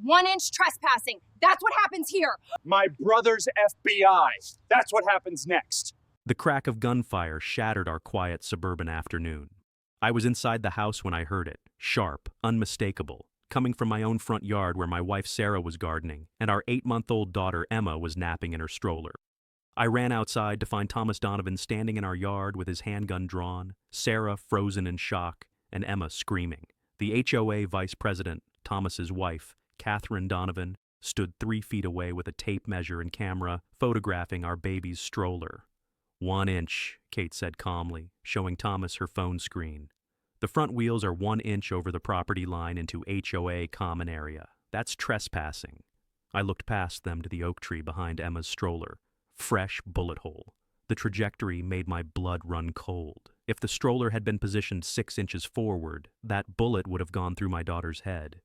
1-inch trespassing. That's what happens here. My brother's FBI. That's what happens next. The crack of gunfire shattered our quiet suburban afternoon. I was inside the house when I heard it, sharp, unmistakable, coming from my own front yard where my wife Sarah was gardening and our 8-month-old daughter Emma was napping in her stroller. I ran outside to find Thomas Donovan standing in our yard with his handgun drawn, Sarah frozen in shock, and Emma screaming. The HOA vice president, Thomas's wife, Catherine Donovan, stood 3 feet away with a tape measure and camera, photographing our baby's stroller. 1 inch, Kate said calmly, showing Thomas her phone screen. The front wheels are 1 inch over the property line into HOA common area. That's trespassing. I looked past them to the oak tree behind Emma's stroller. Fresh bullet hole. The trajectory made my blood run cold. If the stroller had been positioned 6 inches forward, that bullet would have gone through my daughter's head.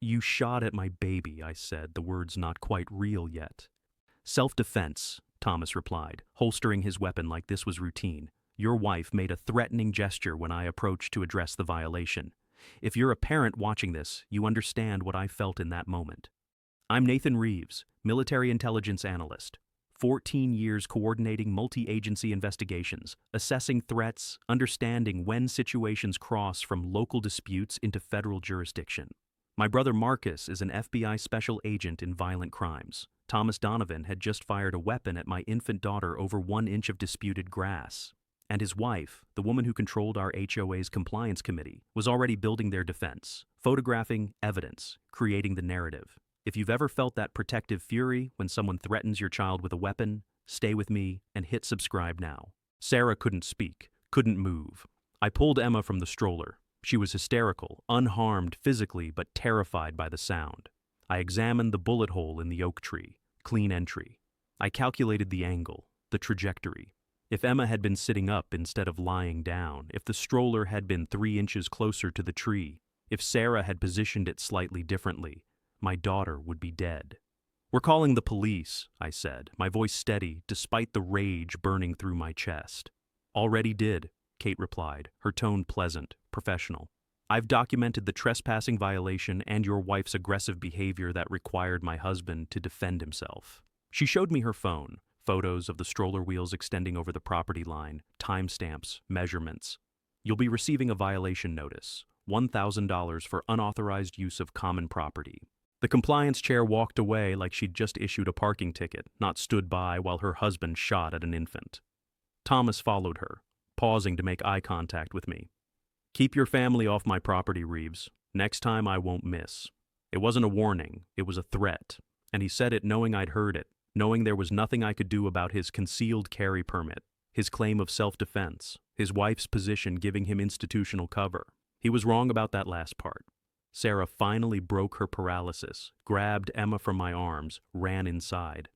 You shot at my baby, I said, the words not quite real yet. Self-defense, Thomas replied, holstering his weapon like this was routine. Your wife made a threatening gesture when I approached to address the violation. If you're a parent watching this, you understand what I felt in that moment. I'm Nathan Reeves, military intelligence analyst. 14 years coordinating multi-agency investigations, assessing threats, understanding when situations cross from local disputes into federal jurisdiction. My brother Marcus is an FBI special agent in violent crimes. Thomas Donovan had just fired a weapon at my infant daughter over 1 inch of disputed grass. And his wife, the woman who controlled our HOA's compliance committee, was already building their defense, photographing evidence, creating the narrative. If you've ever felt that protective fury when someone threatens your child with a weapon, stay with me and hit subscribe now. Sarah couldn't speak, couldn't move. I pulled Emma from the stroller. She was hysterical, unharmed physically but terrified by the sound. I examined the bullet hole in the oak tree, clean entry. I calculated the angle, the trajectory. If Emma had been sitting up instead of lying down, if the stroller had been 3 inches closer to the tree, if Sarah had positioned it slightly differently, my daughter would be dead. We're calling the police, I said, my voice steady despite the rage burning through my chest. Already did, Kate replied, her tone pleasant, professional. I've documented the trespassing violation and your wife's aggressive behavior that required my husband to defend himself. She showed me her phone, photos of the stroller wheels extending over the property line, timestamps, measurements. You'll be receiving a violation notice, $1,000 for unauthorized use of common property. The compliance chair walked away like she'd just issued a parking ticket, not stood by while her husband shot at an infant. Thomas followed her, pausing to make eye contact with me. Keep your family off my property, Reeves. Next time I won't miss. It wasn't a warning, it was a threat, and he said it knowing I'd heard it, knowing there was nothing I could do about his concealed carry permit, his claim of self-defense, his wife's position giving him institutional cover. He was wrong about that last part. Sarah finally broke her paralysis, grabbed Emma from my arms, ran inside.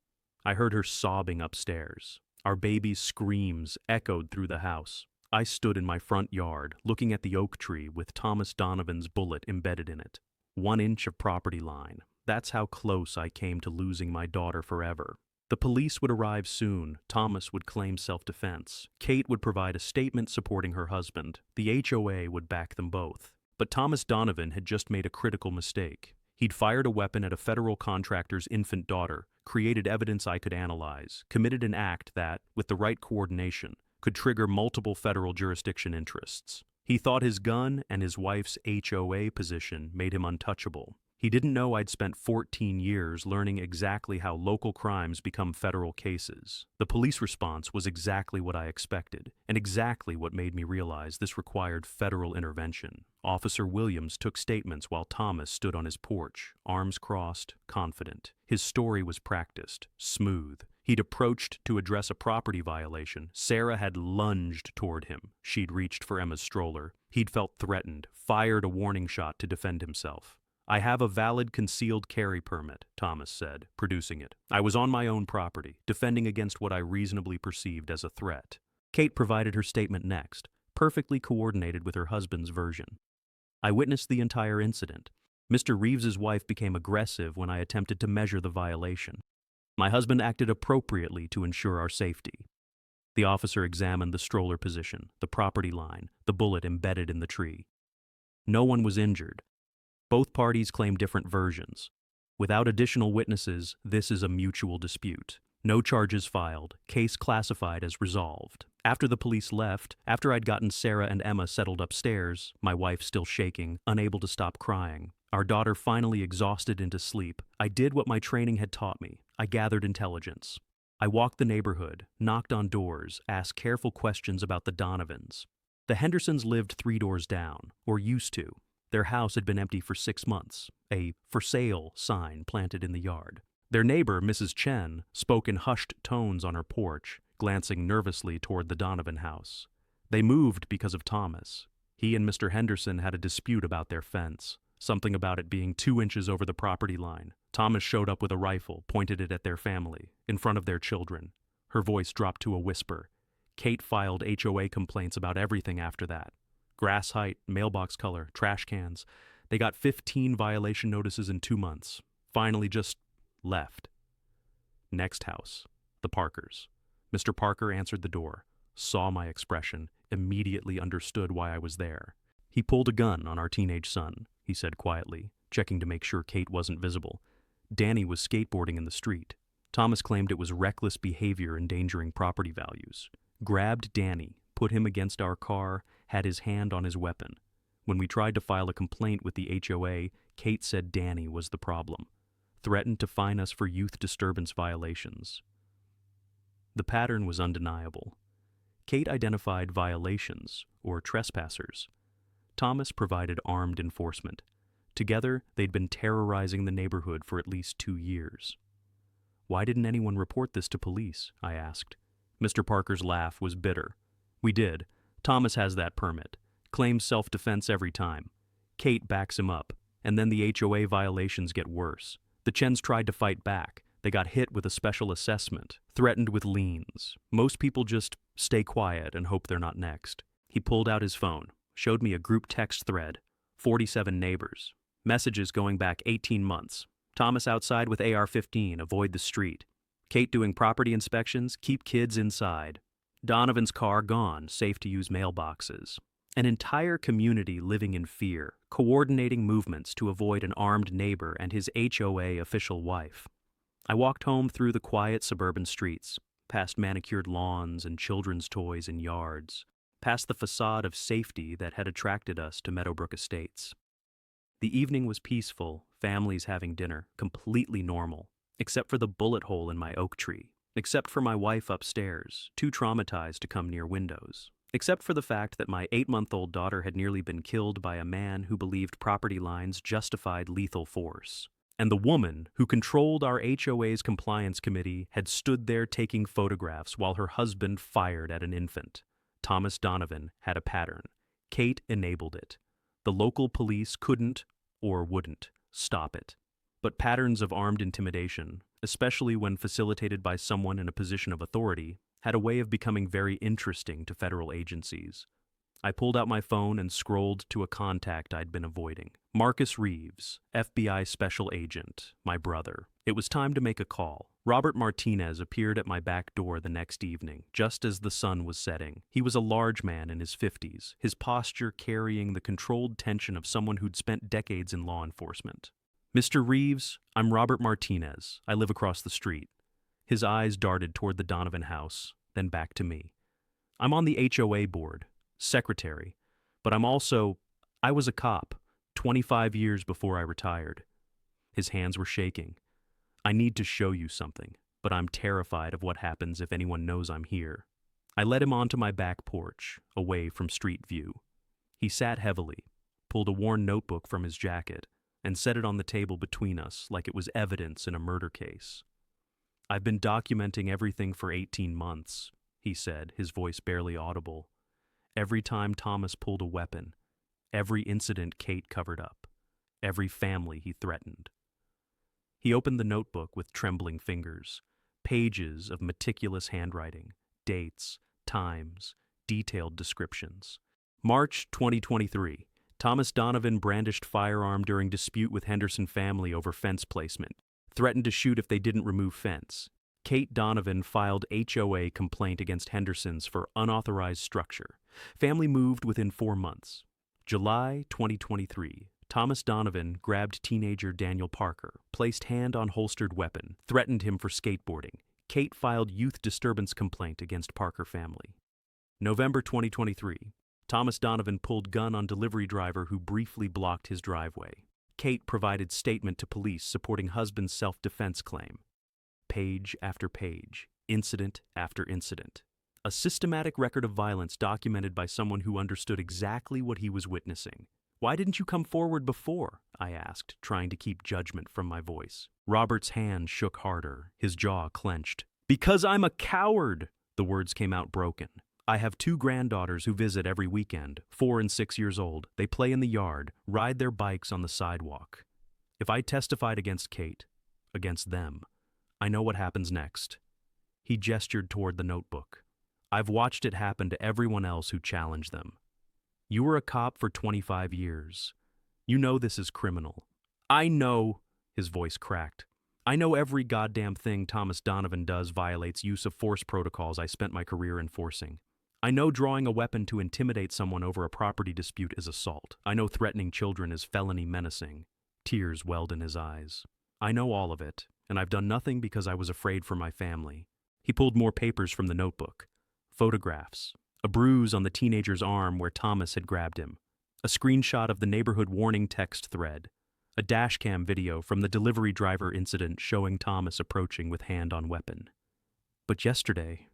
I heard her sobbing upstairs. Our baby's screams echoed through the house. I stood in my front yard, looking at the oak tree with Thomas Donovan's bullet embedded in it. 1 inch of property line. That's how close I came to losing my daughter forever. The police would arrive soon. Thomas would claim self-defense. Kate would provide a statement supporting her husband. The HOA would back them both. But Thomas Donovan had just made a critical mistake. He'd fired a weapon at a federal contractor's infant daughter, created evidence I could analyze, committed an act that, with the right coordination, could trigger multiple federal jurisdiction interests. He thought his gun and his wife's HOA position made him untouchable. He didn't know I'd spent 14 years learning exactly how local crimes become federal cases. The police response was exactly what I expected, and exactly what made me realize this required federal intervention. Officer Williams took statements while Thomas stood on his porch, arms crossed, confident. His story was practiced, smooth. He'd approached to address a property violation. Sarah had lunged toward him. She'd reached for Emma's stroller. He'd felt threatened, fired a warning shot to defend himself. I have a valid concealed carry permit, Thomas said, producing it. I was on my own property, defending against what I reasonably perceived as a threat. Kate provided her statement next, perfectly coordinated with her husband's version. I witnessed the entire incident. Mr. Reeves's wife became aggressive when I attempted to measure the violation. My husband acted appropriately to ensure our safety. The officer examined the stroller position, the property line, the bullet embedded in the tree. No one was injured. Both parties claimed different versions. Without additional witnesses, this is a mutual dispute. No charges filed, case classified as resolved. After the police left, after I'd gotten Sarah and Emma settled upstairs, my wife still shaking, unable to stop crying, our daughter finally exhausted into sleep, I did what my training had taught me. I gathered intelligence. I walked the neighborhood, knocked on doors, asked careful questions about the Donovans. The Hendersons lived 3 doors down, or used to. Their house had been empty for 6 months, a "for sale" sign planted in the yard. Their neighbor, Mrs. Chen, spoke in hushed tones on her porch, glancing nervously toward the Donovan house. They moved because of Thomas. He and Mr. Henderson had a dispute about their fence, something about it being 2 inches over the property line. Thomas showed up with a rifle, pointed it at their family, in front of their children. Her voice dropped to a whisper. Kate filed HOA complaints about everything after that. Grass height, mailbox color, trash cans. They got 15 violation notices in 2 months. Finally just left. Next house, the Parkers. Mr. Parker answered the door, saw my expression, immediately understood why I was there. He pulled a gun on our teenage son, he said quietly, checking to make sure Kate wasn't visible. Danny was skateboarding in the street. Thomas claimed it was reckless behavior endangering property values. Grabbed Danny, put him against our car, had his hand on his weapon. When we tried to file a complaint with the HOA, Kate said Danny was the problem. Threatened to fine us for youth disturbance violations. The pattern was undeniable. Kate identified violations, or trespassers. Thomas provided armed enforcement. Together, they'd been terrorizing the neighborhood for at least 2 years. Why didn't anyone report this to police? I asked. Mr. Parker's laugh was bitter. We did. Thomas has that permit. Claims self-defense every time. Kate backs him up, and then the HOA violations get worse. The Chens tried to fight back. They got hit with a special assessment, threatened with liens. Most people just stay quiet and hope they're not next. He pulled out his phone, showed me a group text thread. 47 neighbors. Messages going back 18 months. Thomas outside with AR-15, avoid the street. Kate doing property inspections, keep kids inside. Donovan's car gone, safe to use mailboxes. An entire community living in fear, coordinating movements to avoid an armed neighbor and his HOA official wife. I walked home through the quiet suburban streets, past manicured lawns and children's toys in yards, past the facade of safety that had attracted us to Meadowbrook Estates. The evening was peaceful, families having dinner, completely normal, except for the bullet hole in my oak tree, except for my wife upstairs, too traumatized to come near windows, except for the fact that my 8-month-old daughter had nearly been killed by a man who believed property lines justified lethal force. And the woman who controlled our HOA's compliance committee had stood there taking photographs while her husband fired at an infant. Thomas Donovan had a pattern. Kate enabled it. The local police couldn't, or wouldn't, stop it. But patterns of armed intimidation, especially when facilitated by someone in a position of authority, had a way of becoming very interesting to federal agencies. I pulled out my phone and scrolled to a contact I'd been avoiding. Marcus Reeves, FBI Special Agent, my brother. It was time to make a call. Robert Martinez appeared at my back door the next evening, just as the sun was setting. He was a large man in his 50s, his posture carrying the controlled tension of someone who'd spent decades in law enforcement. Mr. Reeves, I'm Robert Martinez. I live across the street. His eyes darted toward the Donovan house, then back to me. I'm on the HOA board. Secretary, but I was a cop, 25 years before I retired. His hands were shaking. I need to show you something, but I'm terrified of what happens if anyone knows I'm here. I led him onto my back porch, away from street view. He sat heavily, pulled a worn notebook from his jacket, and set it on the table between us like it was evidence in a murder case. I've been documenting everything for 18 months, he said, his voice barely audible. Every time Thomas pulled a weapon, every incident Kate covered up, every family he threatened. He opened the notebook with trembling fingers, pages of meticulous handwriting, dates, times, detailed descriptions. March 2023, Thomas Donovan brandished firearm during dispute with Henderson family over fence placement, threatened to shoot if they didn't remove fence. Kate Donovan filed HOA complaint against Hendersons for unauthorized structure. Family moved within 4 months. July 2023, Thomas Donovan grabbed teenager Daniel Parker, placed hand on holstered weapon, threatened him for skateboarding. Kate filed youth disturbance complaint against Parker family. November 2023. Thomas Donovan pulled gun on delivery driver who briefly blocked his driveway. Kate provided statement to police supporting husband's self-defense claim. Page after page, incident after incident. A systematic record of violence documented by someone who understood exactly what he was witnessing. "Why didn't you come forward before?" I asked, trying to keep judgment from my voice. Robert's hand shook harder, his jaw clenched. "Because I'm a coward!" The words came out broken. "I have 2 granddaughters who visit every weekend, 4 and 6 years old. They play in the yard, ride their bikes on the sidewalk. If I testified against Kate, against them, I know what happens next." He gestured toward the notebook. "I've watched it happen to everyone else who challenged them. You were a cop for 25 years. You know this is criminal." "I know," his voice cracked. "I know every goddamn thing Thomas Donovan does violates use of force protocols I spent my career enforcing. I know drawing a weapon to intimidate someone over a property dispute is assault. I know threatening children is felony menacing." Tears welled in his eyes. "I know all of it, and I've done nothing because I was afraid for my family." He pulled more papers from the notebook. Photographs. A bruise on the teenager's arm where Thomas had grabbed him. A screenshot of the neighborhood warning text thread. A dashcam video from the delivery driver incident showing Thomas approaching with hand on weapon. "But yesterday,"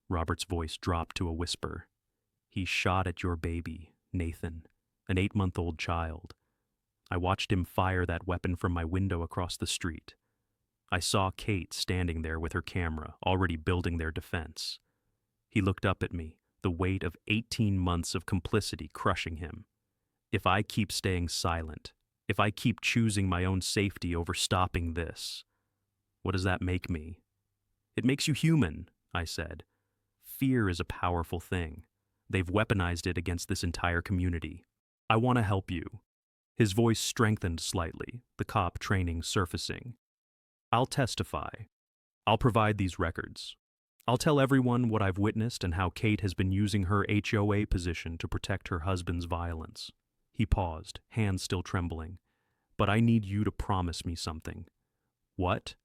Robert's voice dropped to a whisper, "he shot at your baby, Nathan, an 8-month-old child. I watched him fire that weapon from my window across the street. I saw Kate standing there with her camera, already building their defense." He looked up at me, the weight of 18 months of complicity crushing him. "If I keep staying silent, if I keep choosing my own safety over stopping this, what does that make me?" "It makes you human," I said. "Fear is a powerful thing. They've weaponized it against this entire community. I want to help you." His voice strengthened slightly, the cop training surfacing. "I'll testify. I'll provide these records. I'll tell everyone what I've witnessed and how Kate has been using her HOA position to protect her husband's violence." He paused, hands still trembling. "But I need you to promise me something." "What?"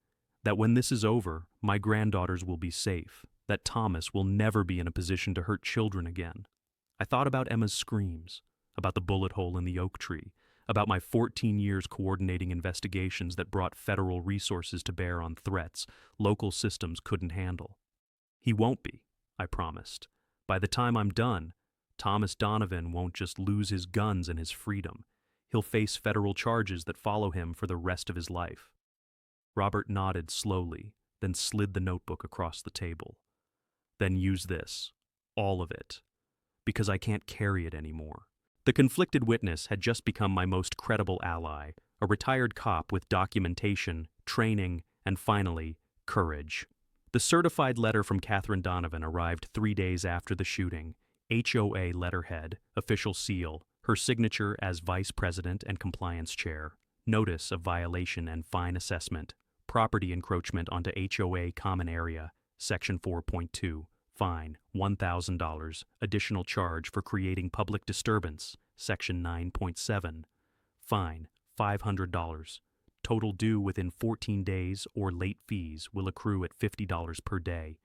"That when this is over, my granddaughters will be safe. That Thomas will never be in a position to hurt children again." I thought about Emma's screams, about the bullet hole in the oak tree, about my 14 years coordinating investigations that brought federal resources to bear on threats local systems couldn't handle. "He won't be," I promised. "By the time I'm done, Thomas Donovan won't just lose his guns and his freedom. He'll face federal charges that follow him for the rest of his life." Robert nodded slowly, then slid the notebook across the table. "Then use this, all of it, because I can't carry it anymore." The conflicted witness had just become my most credible ally, a retired cop with documentation, training, and finally, courage. The certified letter from Catherine Donovan arrived 3 days after the shooting. HOA letterhead, official seal, her signature as Vice President and Compliance Chair, notice of violation and fine assessment, property encroachment onto HOA common area, Section 4.2, fine, $1,000, additional charge for creating public disturbance, Section 9.7, fine, $500. Total due within 14 days or late fees will accrue at $50 per day.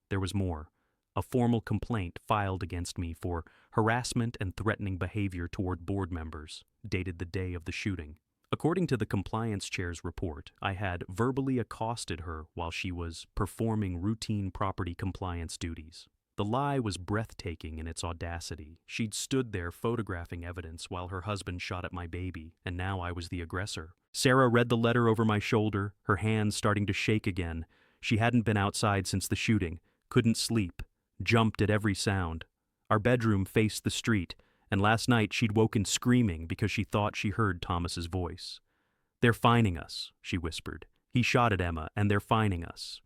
There was more. A formal complaint filed against me for harassment and threatening behavior toward board members, dated the day of the shooting. According to the compliance chair's report, I had verbally accosted her while she was performing routine property compliance duties. The lie was breathtaking in its audacity. She'd stood there photographing evidence while her husband shot at my baby, and now I was the aggressor. Sarah read the letter over my shoulder, her hands starting to shake again. She hadn't been outside since the shooting, couldn't sleep, jumped at every sound. Our bedroom faced the street, and last night she'd woken screaming because she thought she heard Thomas's voice. "They're fining us," she whispered. "He shot at Emma, and they're fining us."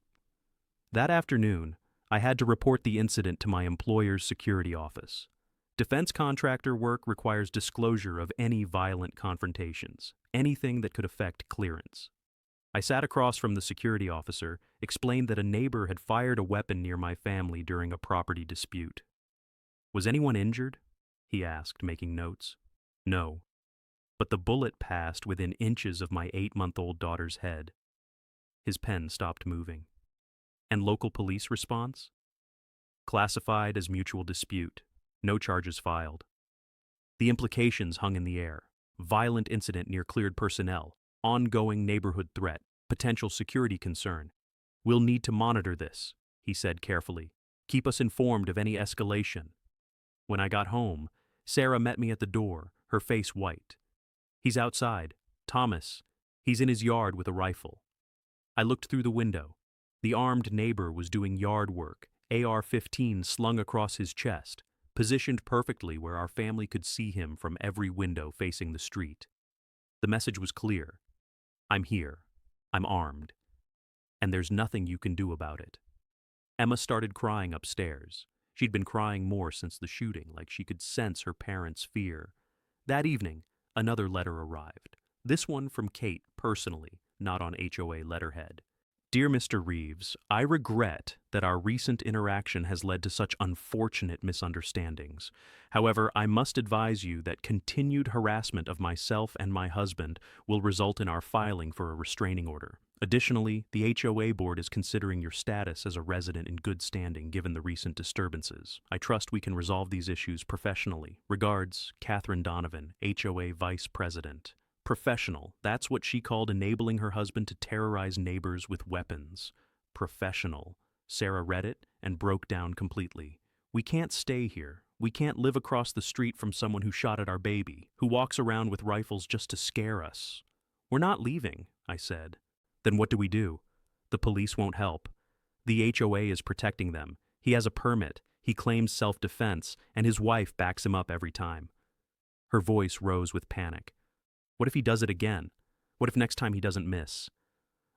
That afternoon, I had to report the incident to my employer's security office. Defense contractor work requires disclosure of any violent confrontations, anything that could affect clearance. I sat across from the security officer, explained that a neighbor had fired a weapon near my family during a property dispute. "Was anyone injured?" he asked, making notes. "No." but the bullet passed within inches of my 8-month-old daughter's head. His pen stopped moving. And local police response? Classified as mutual dispute. No charges filed. The implications hung in the air. Violent incident near cleared personnel. Ongoing neighborhood threat. Potential security concern. We'll need to monitor this, he said carefully. Keep us informed of any escalation. When I got home, Sarah met me at the door, her face white. He's outside. Thomas. He's in his yard with a rifle. I looked through the window. The armed neighbor was doing yard work, AR-15 slung across his chest, positioned perfectly where our family could see him from every window facing the street. The message was clear. I'm here. I'm armed. And there's nothing you can do about it. Emma started crying upstairs. She'd been crying more since the shooting, like she could sense her parents' fear. That evening, another letter arrived. This one from Kate, personally, not on HOA letterhead. Dear Mr. Reeves, I regret that our recent interaction has led to such unfortunate misunderstandings. However, I must advise you that continued harassment of myself and my husband will result in our filing for a restraining order. Additionally, the HOA board is considering your status as a resident in good standing given the recent disturbances. I trust we can resolve these issues professionally. Regards, Catherine Donovan, HOA Vice President. Professional, that's what she called enabling her husband to terrorize neighbors with weapons. Professional. Sarah read it and broke down completely. We can't stay here. We can't live across the street from someone who shot at our baby, who walks around with rifles just to scare us. We're not leaving, I said. Then what do we do? The police won't help. The HOA is protecting them. He has a permit. He claims self-defense, and his wife backs him up every time. Her voice rose with panic. What if he does it again? What if next time he doesn't miss?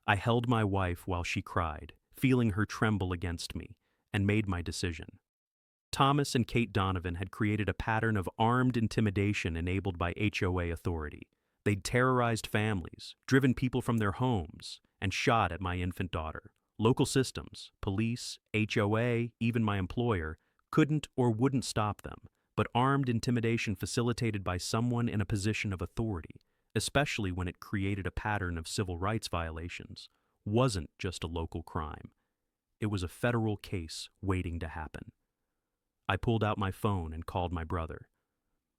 I held my wife while she cried, feeling her tremble against me, and made my decision. Thomas and Kate Donovan had created a pattern of armed intimidation enabled by HOA authority. They'd terrorized families, driven people from their homes, and shot at my infant daughter. Local systems, police, HOA, even my employer, couldn't or wouldn't stop them, but armed intimidation facilitated by someone in a position of authority, especially when it created a pattern of civil rights violations, wasn't just a local crime. It was a federal case waiting to happen. I pulled out my phone and called my brother.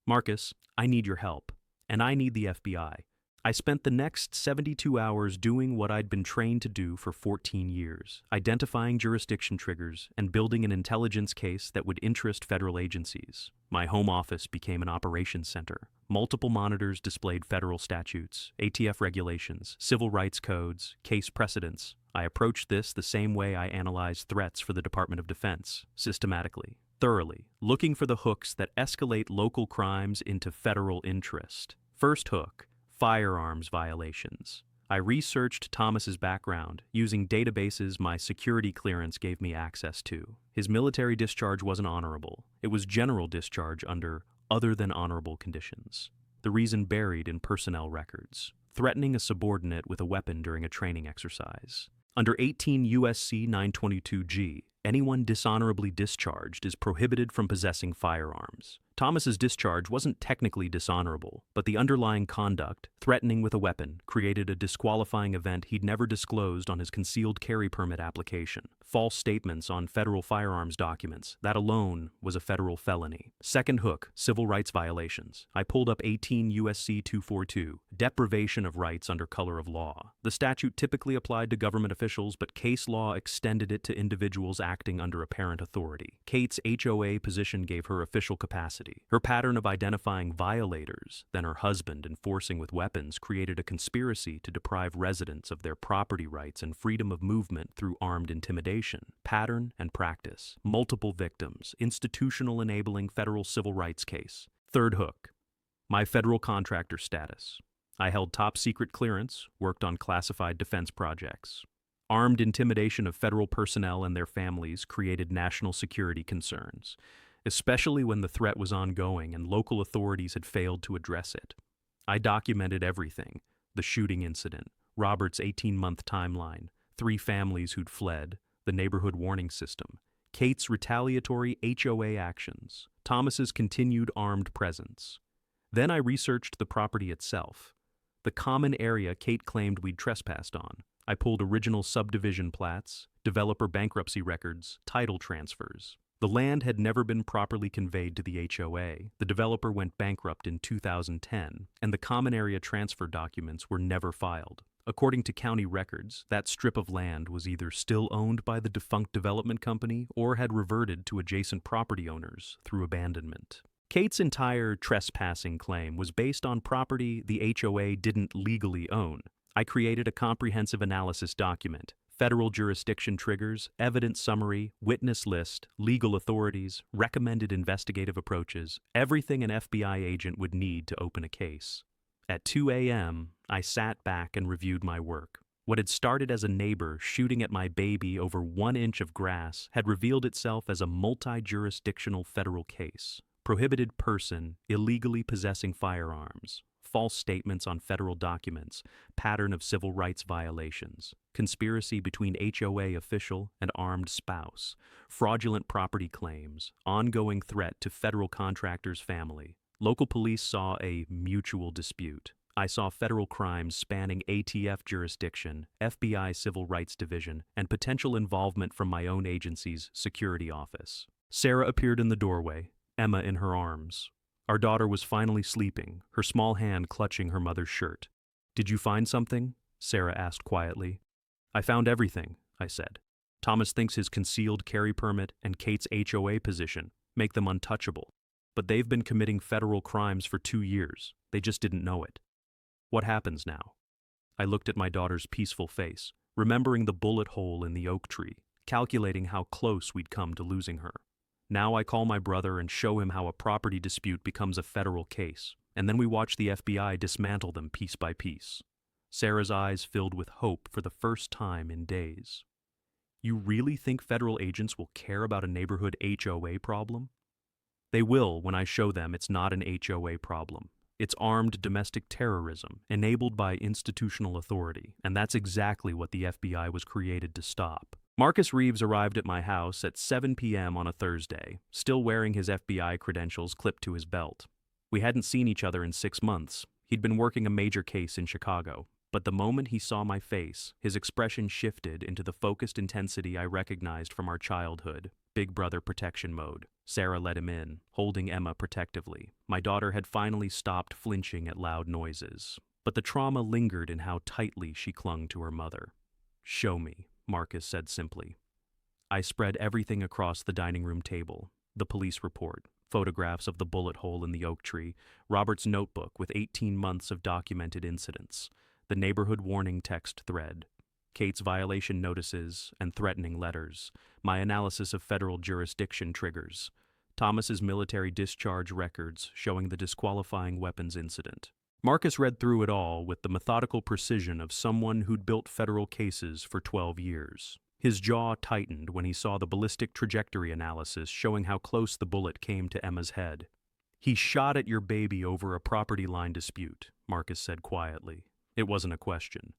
Marcus, I need your help, and I need the FBI. I spent the next 72 hours doing what I'd been trained to do for 14 years, identifying jurisdiction triggers and building an intelligence case that would interest federal agencies. My home office became an operations center. Multiple monitors displayed federal statutes, ATF regulations, civil rights codes, case precedents. I approached this the same way I analyzed threats for the Department of Defense, systematically, thoroughly, looking for the hooks that escalate local crimes into federal interest. First hook, firearms violations. I researched Thomas's background using databases my security clearance gave me access to. His military discharge wasn't honorable. It was general discharge under other than honorable conditions. The reason buried in personnel records. Threatening a subordinate with a weapon during a training exercise. Under 18 U.S.C. 922G, anyone dishonorably discharged is prohibited from possessing firearms. Thomas's discharge wasn't technically dishonorable, but the underlying conduct, threatening with a weapon, created a disqualifying event he'd never disclosed on his concealed carry permit application. False statements on federal firearms documents, that alone was a federal felony. Second hook, civil rights violations. I pulled up 18 U.S.C. 242, deprivation of rights under color of law. The statute typically applied to government officials, but case law extended it to individuals acting under apparent authority. Kate's HOA position gave her official capacity. Her pattern of identifying violators, then her husband enforcing with weapons, created a conspiracy to deprive residents of their property rights and freedom of movement through armed intimidation. Pattern and practice. Multiple victims. Institutional enabling federal civil rights case. Third hook. My federal contractor status. I held top secret clearance, worked on classified defense projects. Armed intimidation of federal personnel and their families created national security concerns, especially when the threat was ongoing and local authorities had failed to address it. I documented everything: the shooting incident, Robert's 18-month timeline, 3 families who'd fled, the neighborhood warning system, Kate's retaliatory HOA actions, Thomas's continued armed presence. Then I researched the property itself. The common area Kate claimed we'd trespassed on. I pulled original subdivision plats, developer bankruptcy records, title transfers. The land had never been properly conveyed to the HOA. The developer went bankrupt in 2010, and the common area transfer documents were never filed. According to county records, that strip of land was either still owned by the defunct development company or had reverted to adjacent property owners through abandonment. Kate's entire trespassing claim was based on property the HOA didn't legally own. I created a comprehensive analysis document: federal jurisdiction triggers, evidence summary, witness list, legal authorities, recommended investigative approaches, everything an FBI agent would need to open a case. At 2 a.m., I sat back and reviewed my work. What had started as a neighbor shooting at my baby over 1 inch of grass had revealed itself as a multi-jurisdictional federal case. Prohibited person illegally possessing firearms, false statements on federal documents, pattern of civil rights violations, conspiracy between HOA official and armed spouse, fraudulent property claims, ongoing threat to federal contractor's family. Local police saw a mutual dispute. I saw federal crimes spanning ATF jurisdiction, FBI Civil Rights Division, and potential involvement from my own agency's security office. Sarah appeared in the doorway, Emma in her arms. Our daughter was finally sleeping, her small hand clutching her mother's shirt. "Did you find something?" Sarah asked quietly. "I found everything," I said. "Thomas thinks his concealed carry permit and Kate's HOA position make them untouchable. But they've been committing federal crimes for 2 years. They just didn't know it." "What happens now?" I looked at my daughter's peaceful face, remembering the bullet hole in the oak tree, calculating how close we'd come to losing her. "Now I call my brother and show him how a property dispute becomes a federal case, and then we watch the FBI dismantle them piece by piece." Sarah's eyes filled with hope for the first time in days. "You really think federal agents will care about a neighborhood HOA problem?" "They will when I show them it's not an HOA problem. It's armed domestic terrorism, enabled by institutional authority, and that's exactly what the FBI was created to stop." Marcus Reeves arrived at my house at 7 p.m. on a Thursday, still wearing his FBI credentials clipped to his belt. We hadn't seen each other in 6 months. He'd been working a major case in Chicago, but the moment he saw my face, his expression shifted into the focused intensity I recognized from our childhood. Big brother protection mode. Sarah let him in, holding Emma protectively. My daughter had finally stopped flinching at loud noises, but the trauma lingered in how tightly she clung to her mother. "Show me," Marcus said simply. I spread everything across the dining room table: the police report, photographs of the bullet hole in the oak tree, Robert's notebook with 18 months of documented incidents, the neighborhood warning text thread, Kate's violation notices and threatening letters, my analysis of federal jurisdiction triggers, Thomas's military discharge records showing the disqualifying weapons incident. Marcus read through it all with the methodical precision of someone who'd built federal cases for 12 years. His jaw tightened when he saw the ballistic trajectory analysis showing how close the bullet came to Emma's head. "He shot at your baby over a property line dispute," Marcus said quietly. It wasn't a question.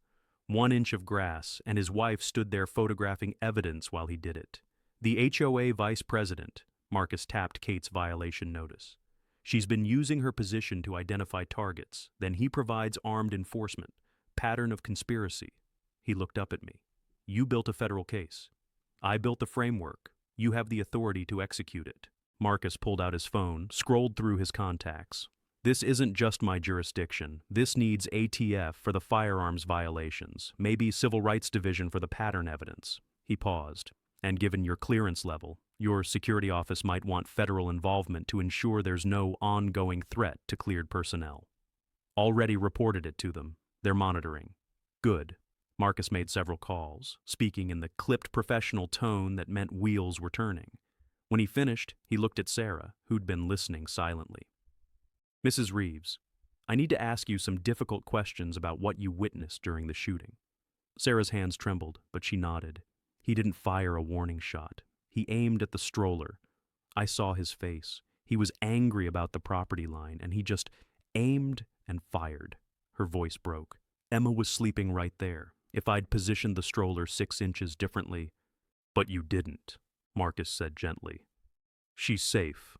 1 inch of grass, and his wife stood there photographing evidence while he did it. "The HOA vice president," Marcus tapped Kate's violation notice. "She's been using her position to identify targets. Then he provides armed enforcement. Pattern of conspiracy." He looked up at me. "You built a federal case. I built the framework. You have the authority to execute it." Marcus pulled out his phone, scrolled through his contacts. "This isn't just my jurisdiction. This needs ATF for the firearms violations, maybe Civil Rights Division for the pattern evidence." He paused. "And given your clearance level, your security office might want federal involvement to ensure there's no ongoing threat to cleared personnel." "Already reported it to them. They're monitoring." "Good." Marcus made several calls, speaking in the clipped professional tone that meant wheels were turning. When he finished, he looked at Sarah, who'd been listening silently. "Mrs. Reeves, I need to ask you some difficult questions about what you witnessed during the shooting." Sarah's hands trembled, but she nodded. He didn't fire a warning shot. He aimed at the stroller. I saw his face. He was angry about the property line, and he just aimed and fired. Her voice broke. "Emma was sleeping right there. If I'd positioned the stroller 6 inches differently—" "But you didn't," Marcus said gently. "She's safe.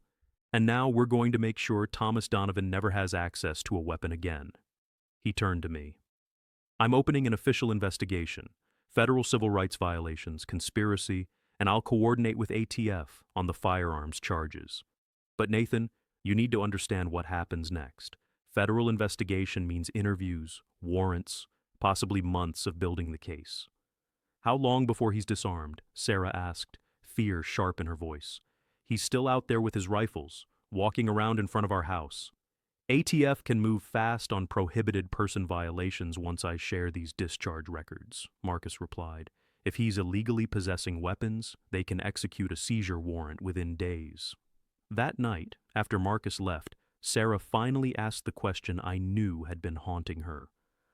And now we're going to make sure Thomas Donovan never has access to a weapon again. He turned to me. I'm opening an official investigation, federal civil rights violations, conspiracy, and I'll coordinate with ATF on the firearms charges. But Nathan, you need to understand what happens next. Federal investigation means interviews, warrants, possibly months of building the case. How long before he's disarmed? Sarah asked, fear sharp in her voice. He's still out there with his rifles, walking around in front of our house. ATF can move fast on prohibited person violations once I share these discharge records, Marcus replied. If he's illegally possessing weapons, they can execute a seizure warrant within days. That night, after Marcus left, Sarah finally asked the question I knew had been haunting her.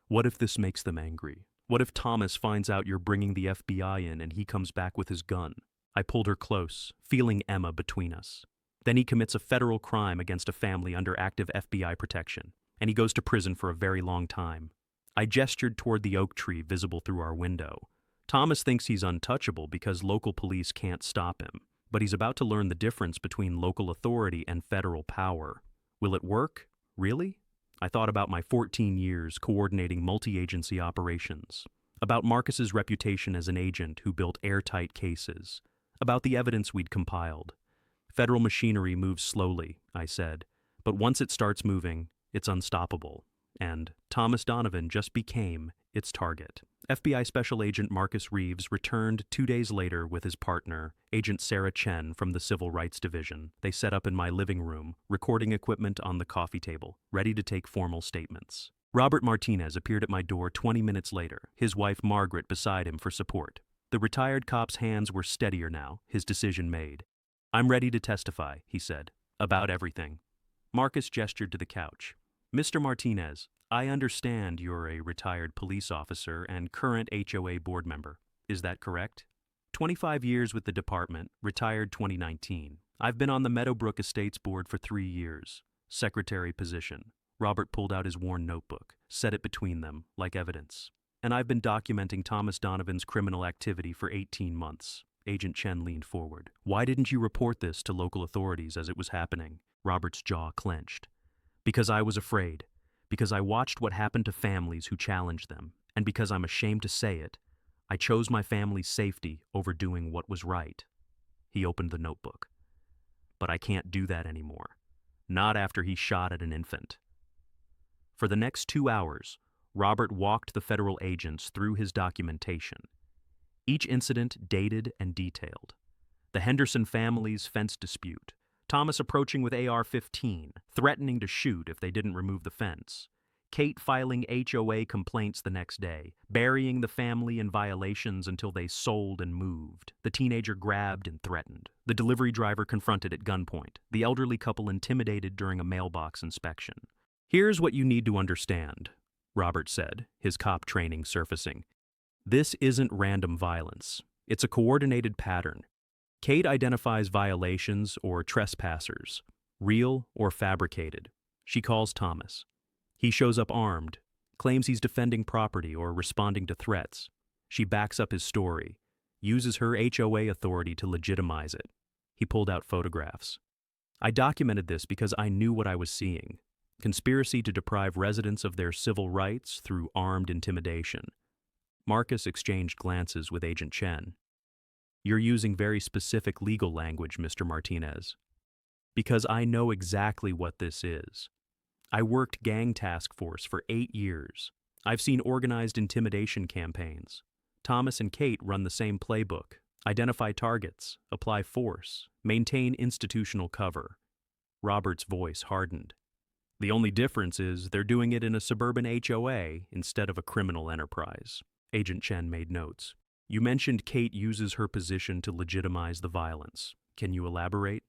What if this makes them angry? What if Thomas finds out you're bringing the FBI in and he comes back with his gun? I pulled her close, feeling Emma between us. Then he commits a federal crime against a family under active FBI protection, and he goes to prison for a very long time. I gestured toward the oak tree visible through our window. Thomas thinks he's untouchable because local police can't stop him, but he's about to learn the difference between local authority and federal power. Will it work? Really? I thought about my 14 years coordinating multi-agency operations, about Marcus's reputation as an agent who built airtight cases, about the evidence we'd compiled. Federal machinery moves slowly, I said, but once it starts moving, it's unstoppable. And Thomas Donovan just became its target. FBI Special Agent Marcus Reeves returned 2 days later with his partner, Agent Sarah Chen from the Civil Rights Division. They set up in my living room, recording equipment on the coffee table, ready to take formal statements. Robert Martinez appeared at my door 20 minutes later, his wife Margaret beside him for support. The retired cop's hands were steadier now, his decision made. I'm ready to testify, he said, about everything. Marcus gestured to the couch. Mr. Martinez, I understand you're a retired police officer and current HOA board member. Is that correct? 25 years with the department, retired 2019. I've been on the Meadowbrook Estates board for 3 years. Secretary position. Robert pulled out his worn notebook, set it between them, like evidence. And I've been documenting Thomas Donovan's criminal activity for 18 months. Agent Chen leaned forward. Why didn't you report this to local authorities as it was happening? Robert's jaw clenched. Because I was afraid. Because I watched what happened to families who challenged them. And because I'm ashamed to say it, I chose my family's safety over doing what was right. He opened the notebook. But I can't do that anymore. Not after he shot at an infant. For the next 2 hours, Robert walked the federal agents through his documentation. Each incident dated and detailed. The Henderson family's fence dispute, Thomas approaching with AR-15, threatening to shoot if they didn't remove the fence, Kate filing HOA complaints the next day, burying the family in violations until they sold and moved, the teenager grabbed and threatened, the delivery driver confronted at gunpoint, the elderly couple intimidated during a mailbox inspection. Here's what you need to understand, Robert said, his cop training surfacing. This isn't random violence. It's a coordinated pattern. Kate identifies violations or trespassers, real or fabricated. She calls Thomas. He shows up armed, claims he's defending property or responding to threats. She backs up his story, uses her HOA authority to legitimize it. He pulled out photographs. I documented this because I knew what I was seeing. Conspiracy to deprive residents of their civil rights through armed intimidation. Marcus exchanged glances with Agent Chen. You're using very specific legal language, Mr. Martinez. Because I know exactly what this is. I worked gang task force for 8 years. I've seen organized intimidation campaigns. Thomas and Kate run the same playbook. Identify targets, apply force, maintain institutional cover. Robert's voice hardened. The only difference is they're doing it in a suburban HOA instead of a criminal enterprise. Agent Chen made notes. You mentioned Kate uses her position to legitimize the violence. Can you elaborate?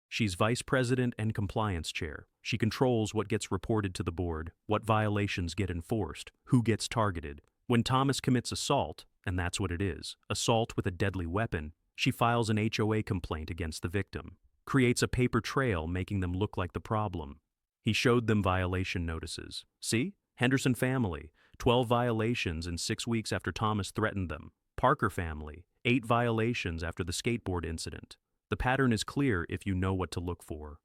She's vice president and compliance chair. She controls what gets reported to the board, what violations get enforced, who gets targeted. When Thomas commits assault, and that's what it is, assault with a deadly weapon, she files an HOA complaint against the victim, creates a paper trail making them look like the problem. He showed them violation notices. See? Henderson family, 12 violations in 6 weeks after Thomas threatened them. Parker family, 8 violations after the skateboard incident. The pattern is clear if you know what to look for.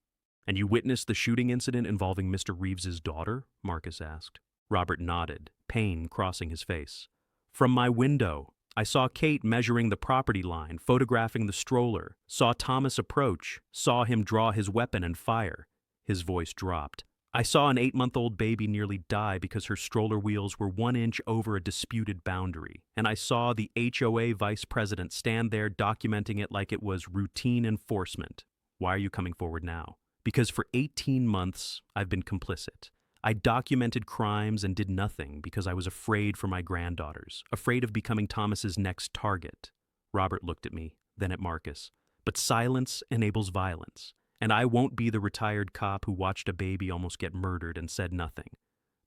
And you witnessed the shooting incident involving Mr. Reeves's daughter? Marcus asked. Robert nodded, pain crossing his face. From my window, I saw Kate measuring the property line, photographing the stroller, saw Thomas approach, saw him draw his weapon and fire. His voice dropped. I saw an 8-month-old baby nearly die because her stroller wheels were 1 inch over a disputed boundary, and I saw the HOA vice president stand there documenting it like it was routine enforcement. Why are you coming forward now? Because for 18 months, I've been complicit. I documented crimes and did nothing because I was afraid for my granddaughters, afraid of becoming Thomas's next target. Robert looked at me, then at Marcus. But silence enables violence, and I won't be the retired cop who watched a baby almost get murdered and said nothing.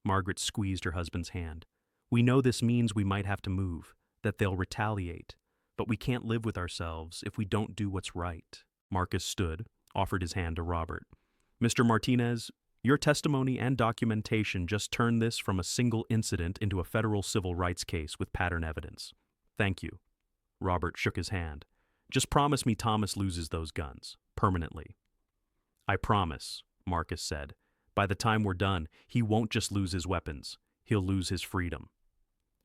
Margaret squeezed her husband's hand. We know this means we might have to move, that they'll retaliate, but we can't live with ourselves if we don't do what's right. Marcus stood, offered his hand to Robert. Mr. Martinez, your testimony and documentation just turned this from a single incident into a federal civil rights case with pattern evidence. Thank you. Robert shook his hand. Just promise me Thomas loses those guns, permanently. I promise, Marcus said. By the time we're done, he won't just lose his weapons. He'll lose his freedom.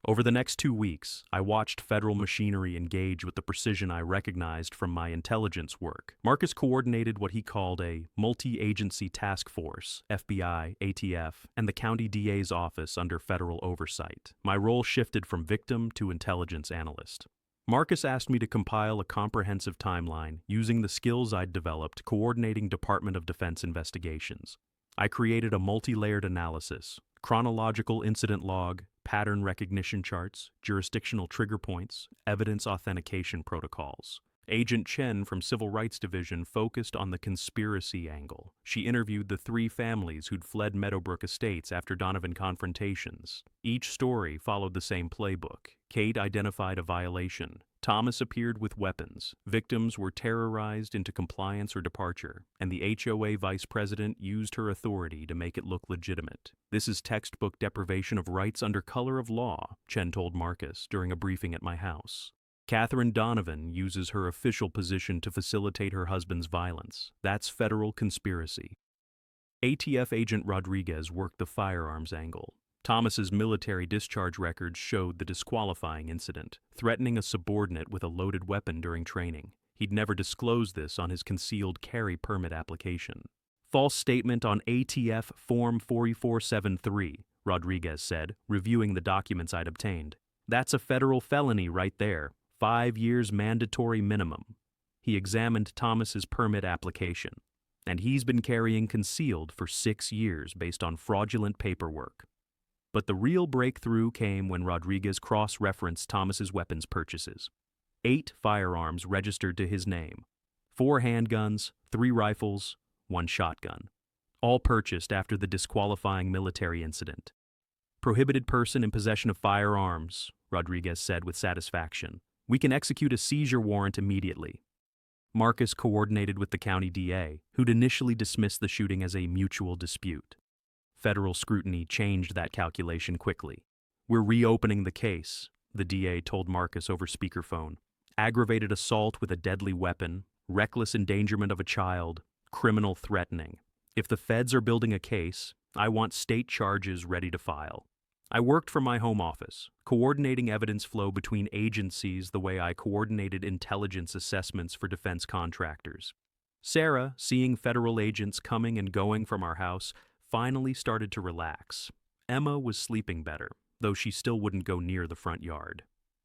Over the next 2 weeks, I watched federal machinery engage with the precision I recognized from my intelligence work. Marcus coordinated what he called a multi-agency task force, FBI, ATF, and the county DA's office under federal oversight. My role shifted from victim to intelligence analyst. Marcus asked me to compile a comprehensive timeline using the skills I'd developed coordinating Department of Defense investigations. I created a multi-layered analysis, chronological incident log, pattern recognition charts, jurisdictional trigger points, evidence authentication protocols. Agent Chen from Civil Rights Division focused on the conspiracy angle. She interviewed the 3 families who'd fled Meadowbrook Estates after Donovan confrontations. Each story followed the same playbook. Kate identified a violation. Thomas appeared with weapons. Victims were terrorized into compliance or departure, and the HOA vice president used her authority to make it look legitimate. This is textbook deprivation of rights under color of law, Chen told Marcus during a briefing at my house. Catherine Donovan uses her official position to facilitate her husband's violence. That's federal conspiracy. ATF agent Rodriguez worked the firearms angle. Thomas's military discharge records showed the disqualifying incident, threatening a subordinate with a loaded weapon during training. He'd never disclosed this on his concealed carry permit application. False statement on ATF Form 4473, Rodriguez said, reviewing the documents I'd obtained. That's a federal felony right there. 5 years mandatory minimum. He examined Thomas's permit application, and he's been carrying concealed for 6 years based on fraudulent paperwork. But the real breakthrough came when Rodriguez cross-referenced Thomas's weapons purchases. 8 firearms registered to his name. 4 handguns, 3 rifles, 1 shotgun. All purchased after the disqualifying military incident. Prohibited person in possession of firearms, Rodriguez said with satisfaction. We can execute a seizure warrant immediately. Marcus coordinated with the county DA, who'd initially dismissed the shooting as a mutual dispute. Federal scrutiny changed that calculation quickly. We're reopening the case, the DA told Marcus over speakerphone. Aggravated assault with a deadly weapon, reckless endangerment of a child, criminal threatening. If the feds are building a case, I want state charges ready to file. I worked from my home office, coordinating evidence flow between agencies the way I coordinated intelligence assessments for defense contractors. Sarah, seeing federal agents coming and going from our house, finally started to relax. Emma was sleeping better, though she still wouldn't go near the front yard.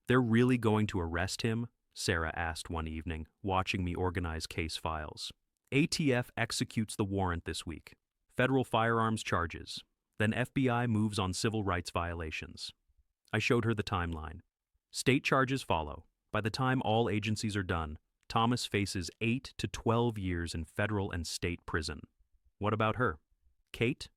They're really going to arrest him? Sarah asked one evening, watching me organize case files. ATF executes the warrant this week. Federal firearms charges. Then FBI moves on civil rights violations. I showed her the timeline. State charges follow. By the time all agencies are done, Thomas faces 8 to 12 years in federal and state prison. What about her? Kate?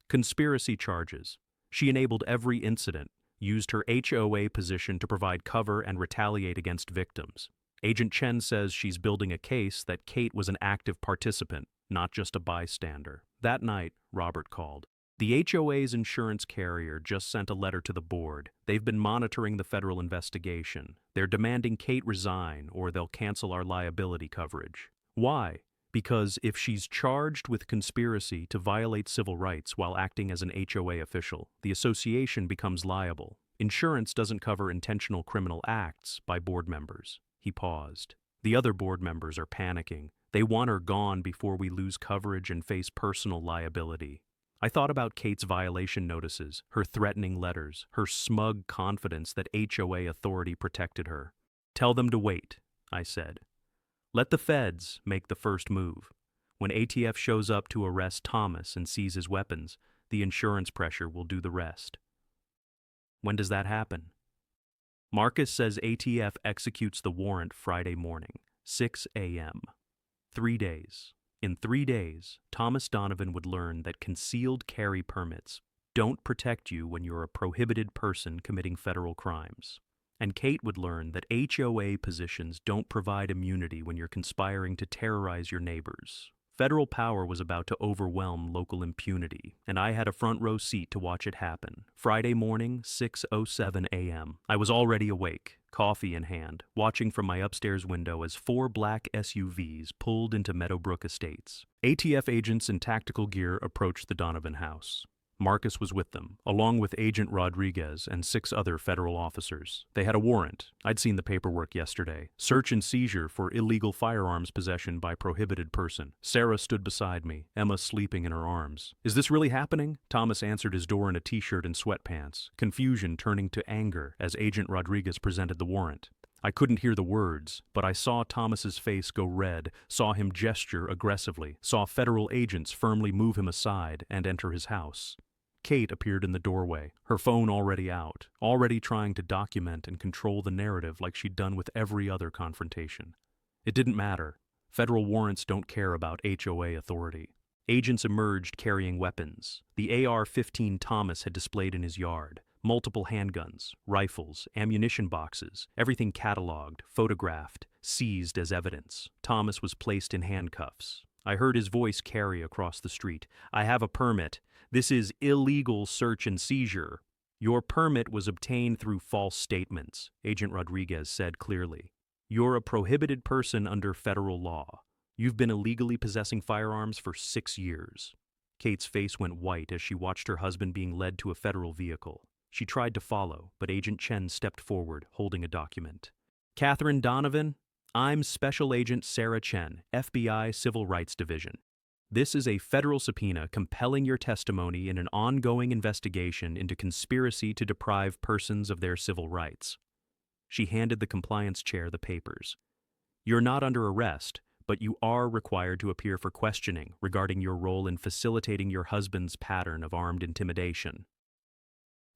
Conspiracy charges. She enabled every incident, used her HOA position to provide cover and retaliate against victims. Agent Chen says she's building a case that Kate was an active participant, not just a bystander. That night, Robert called. The HOA's insurance carrier just sent a letter to the board. They've been monitoring the federal investigation. They're demanding Kate resign or they'll cancel our liability coverage. Why? Because if she's charged with conspiracy to violate civil rights while acting as an HOA official, the association becomes liable. Insurance doesn't cover intentional criminal acts by board members. He paused. The other board members are panicking. They want her gone before we lose coverage and face personal liability. I thought about Kate's violation notices, her threatening letters, her smug confidence that HOA authority protected her. Tell them to wait, I said. Let the feds make the first move. When ATF shows up to arrest Thomas and seize his weapons, the insurance pressure will do the rest. When does that happen? Marcus says ATF executes the warrant Friday morning, 6 a.m. 3 days. In 3 days, Thomas Donovan would learn that concealed carry permits don't protect you when you're a prohibited person committing federal crimes. And Kate would learn that HOA positions don't provide immunity when you're conspiring to terrorize your neighbors. Federal power was about to overwhelm local impunity, and I had a front row seat to watch it happen. Friday morning, 6:07 a.m. I was already awake, coffee in hand, watching from my upstairs window as 4 black SUVs pulled into Meadowbrook Estates. ATF agents in tactical gear approached the Donovan house. Marcus was with them, along with Agent Rodriguez and 6 other federal officers. They had a warrant. I'd seen the paperwork yesterday. Search and seizure for illegal firearms possession by prohibited person. Sarah stood beside me, Emma sleeping in her arms. Is this really happening? Thomas answered his door in a t-shirt and sweatpants, confusion turning to anger as Agent Rodriguez presented the warrant. I couldn't hear the words, but I saw Thomas's face go red, saw him gesture aggressively, saw federal agents firmly move him aside and enter his house. Kate appeared in the doorway, her phone already out, already trying to document and control the narrative like she'd done with every other confrontation. It didn't matter. Federal warrants don't care about HOA authority. Agents emerged carrying weapons. The AR-15 Thomas had displayed in his yard. Multiple handguns, rifles, ammunition boxes, everything cataloged, photographed, seized as evidence. Thomas was placed in handcuffs. I heard his voice carry across the street. I have a permit. This is illegal search and seizure. Your permit was obtained through false statements, Agent Rodriguez said clearly. You're a prohibited person under federal law. You've been illegally possessing firearms for 6 years. Kate's face went white as she watched her husband being led to a federal vehicle. She tried to follow, but Agent Chen stepped forward, holding a document. Catherine Donovan, I'm Special Agent Sarah Chen, FBI Civil Rights Division. This is a federal subpoena compelling your testimony in an ongoing investigation into conspiracy to deprive persons of their civil rights. She handed the compliance chair the papers. You're not under arrest, but you are required to appear for questioning regarding your role in facilitating your husband's pattern of armed intimidation.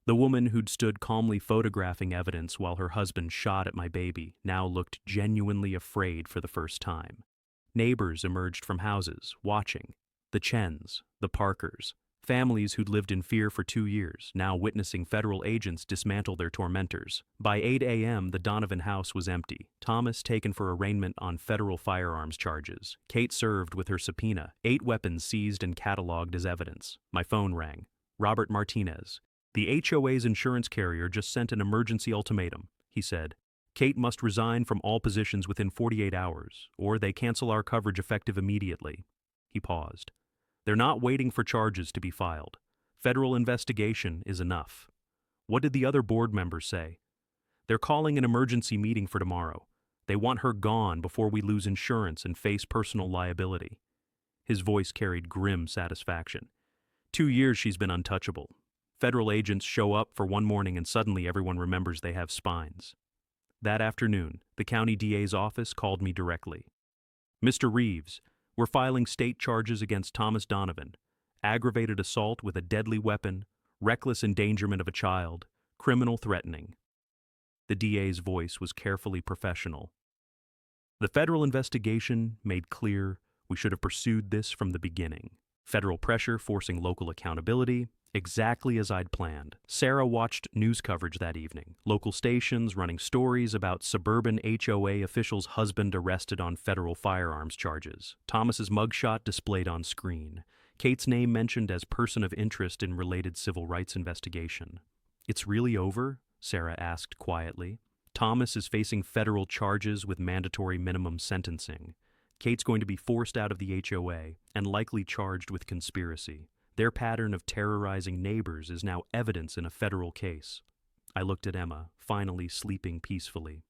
The woman who'd stood calmly photographing evidence while her husband shot at my baby now looked genuinely afraid for the first time. Neighbors emerged from houses, watching. The Chens, the Parkers, families who'd lived in fear for 2 years, now witnessing federal agents dismantle their tormentors. By 8 a.m., the Donovan house was empty. Thomas taken for arraignment on federal firearms charges. Kate served with her subpoena, 8 weapons seized and cataloged as evidence. My phone rang. Robert Martinez. The HOA's insurance carrier just sent an emergency ultimatum, he said. Kate must resign from all positions within 48 hours, or they cancel our coverage effective immediately. He paused. They're not waiting for charges to be filed. Federal investigation is enough. What did the other board members say? They're calling an emergency meeting for tomorrow. They want her gone before we lose insurance and face personal liability. His voice carried grim satisfaction. 2 years she's been untouchable. Federal agents show up for one morning and suddenly everyone remembers they have spines. That afternoon, the county DA's office called me directly. Mr. Reeves, we're filing state charges against Thomas Donovan, aggravated assault with a deadly weapon, reckless endangerment of a child, criminal threatening. The DA's voice was carefully professional. The federal investigation made clear we should have pursued this from the beginning. Federal pressure forcing local accountability, exactly as I'd planned. Sarah watched news coverage that evening, local stations running stories about suburban HOA official's husband arrested on federal firearms charges, Thomas's mugshot displayed on screen, Kate's name mentioned as person of interest in related civil rights investigation. It's really over? Sarah asked quietly. Thomas is facing federal charges with mandatory minimum sentencing. Kate's going to be forced out of the HOA and likely charged with conspiracy. Their pattern of terrorizing neighbors is now evidence in a federal case. I looked at Emma, finally sleeping peacefully.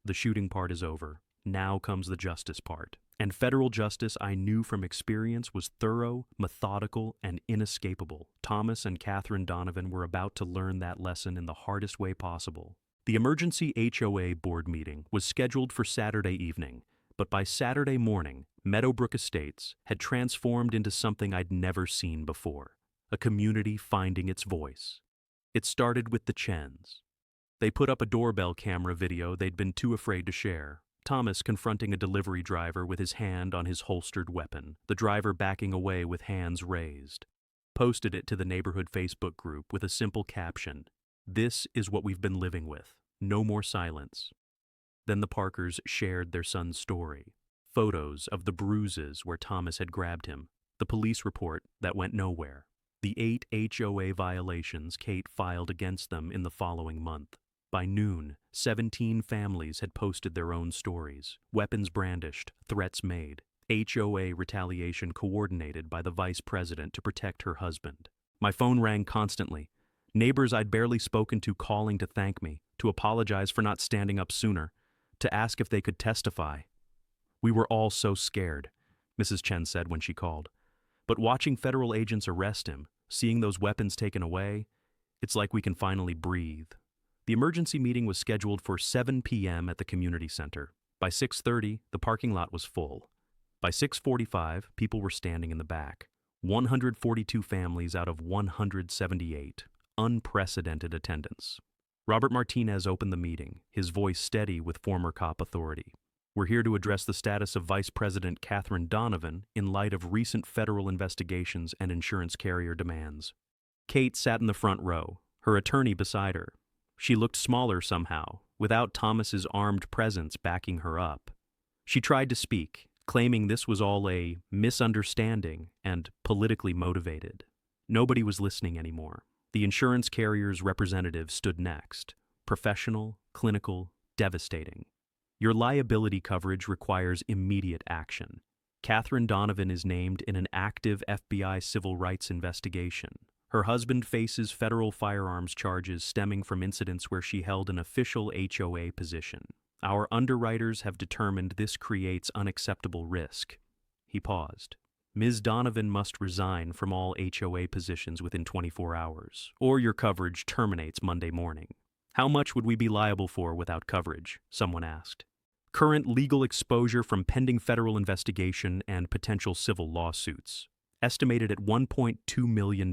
The shooting part is over. Now comes the justice part. And federal justice, I knew from experience, was thorough, methodical, and inescapable. Thomas and Catherine Donovan were about to learn that lesson in the hardest way possible. The emergency HOA board meeting was scheduled for Saturday evening, but by Saturday morning, Meadowbrook Estates had transformed into something I'd never seen before, a community finding its voice. It started with the Chens. They put up a doorbell camera video they'd been too afraid to share. Thomas confronting a delivery driver with his hand on his holstered weapon, the driver backing away with hands raised. Posted it to the neighborhood Facebook group with a simple caption, "This is what we've been living with. No more silence." Then the Parkers shared their son's story. Photos of the bruises where Thomas had grabbed him. The police report that went nowhere. The 8 HOA violations Kate filed against them in the following month. By noon, 17 families had posted their own stories. Weapons brandished, threats made. HOA retaliation coordinated by the vice president to protect her husband. My phone rang constantly. Neighbors I'd barely spoken to calling to thank me, to apologize for not standing up sooner, to ask if they could testify. "We were all so scared," Mrs. Chen said when she called. "But watching federal agents arrest him, seeing those weapons taken away, it's like we can finally breathe." The emergency meeting was scheduled for 7 p.m. at the community center. By 6:30, the parking lot was full. By 6:45, people were standing in the back. 142 families out of 178. Unprecedented attendance. Robert Martinez opened the meeting, his voice steady with former cop authority. "We're here to address the status of Vice President Catherine Donovan in light of recent federal investigations and insurance carrier demands." Kate sat in the front row, her attorney beside her. She looked smaller somehow, without Thomas's armed presence backing her up. She tried to speak, claiming this was all a misunderstanding and politically motivated. Nobody was listening anymore. The insurance carrier's representative stood next. Professional, clinical, devastating. "Your liability coverage requires immediate action. Catherine Donovan is named in an active FBI civil rights investigation. Her husband faces federal firearms charges stemming from incidents where she held an official HOA position. Our underwriters have determined this creates unacceptable risk." He paused. "Ms. Donovan must resign from all HOA positions within 24 hours, or your coverage terminates Monday morning." "How much would we be liable for without coverage?" someone asked. "Current legal exposure from pending federal investigation and potential civil lawsuits. Estimated at $1.2 million.